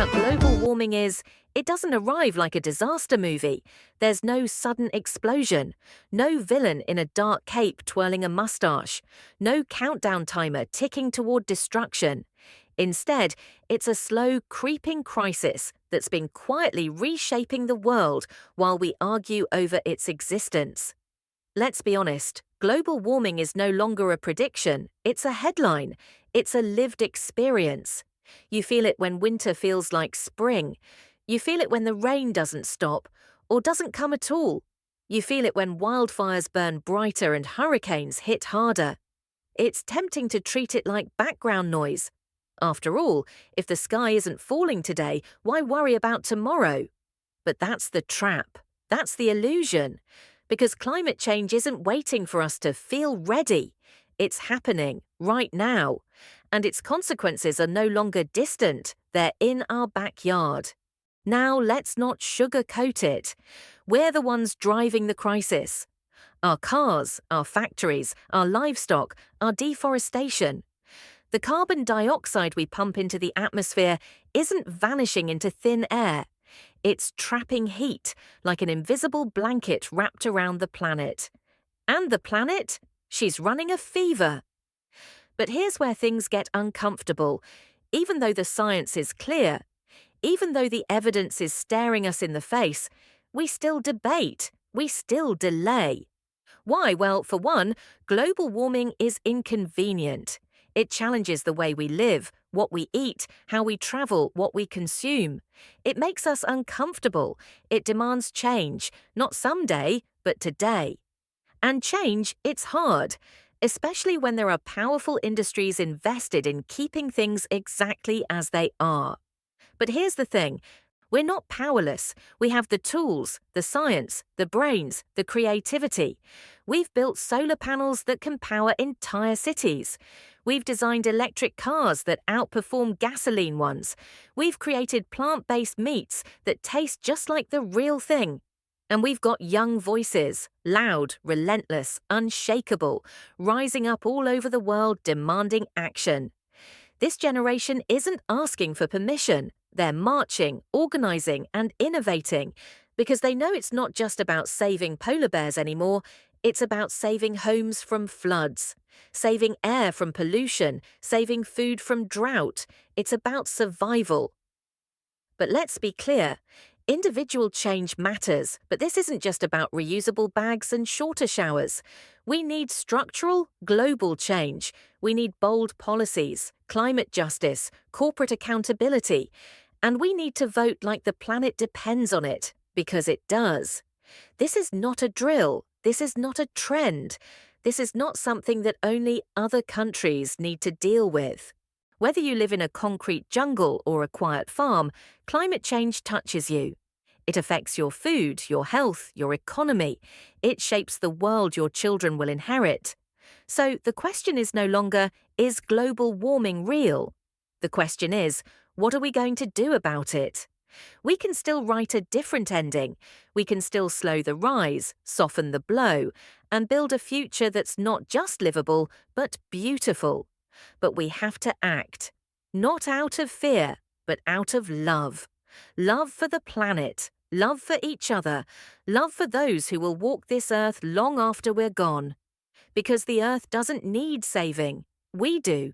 about global warming is it doesn't arrive like a disaster movie. There's no sudden explosion, no villain in a dark cape twirling a mustache, no countdown timer ticking toward destruction. Instead, it's a slow, creeping crisis that's been quietly reshaping the world while we argue over its existence. Let's be honest, global warming is no longer a prediction, it's a headline, it's a lived experience. You feel it when winter feels like spring. You feel it when the rain doesn't stop, or doesn't come at all. You feel it when wildfires burn brighter and hurricanes hit harder. It's tempting to treat it like background noise. After all, if the sky isn't falling today, why worry about tomorrow? But that's the trap. That's the illusion. Because climate change isn't waiting for us to feel ready. It's happening right now. And its consequences are no longer distant. They're in our backyard. Now let's not sugarcoat it. We're the ones driving the crisis. Our cars, our factories, our livestock, our deforestation. The carbon dioxide we pump into the atmosphere isn't vanishing into thin air. It's trapping heat like an invisible blanket wrapped around the planet. And the planet? She's running a fever. But here's where things get uncomfortable. Even though the science is clear, even though the evidence is staring us in the face, we still debate, we still delay. Why? Well, for one, global warming is inconvenient. It challenges the way we live, what we eat, how we travel, what we consume. It makes us uncomfortable. It demands change, not someday, but today. And change, it's hard, especially when there are powerful industries invested in keeping things exactly as they are. But here's the thing. We're not powerless. We have the tools, the science, the brains, the creativity. We've built solar panels that can power entire cities. We've designed electric cars that outperform gasoline ones. We've created plant-based meats that taste just like the real thing. And we've got young voices, loud, relentless, unshakable, rising up all over the world demanding action. This generation isn't asking for permission. They're marching, organizing, and innovating because they know it's not just about saving polar bears anymore, it's about saving homes from floods, saving air from pollution, saving food from drought. It's about survival. But let's be clear. Individual change matters, but this isn't just about reusable bags and shorter showers. We need structural, global change. We need bold policies, climate justice, corporate accountability. And we need to vote like the planet depends on it, because it does. This is not a drill. This is not a trend. This is not something that only other countries need to deal with. Whether you live in a concrete jungle or a quiet farm, climate change touches you. It affects your food, your health, your economy. It shapes the world your children will inherit. So the question is no longer, is global warming real? The question is, what are we going to do about it? We can still write a different ending. We can still slow the rise, soften the blow, and build a future that's not just livable, but beautiful. But we have to act, not out of fear, but out of love. Love for the planet, love for each other, love for those who will walk this earth long after we're gone. Because the earth doesn't need saving. We do.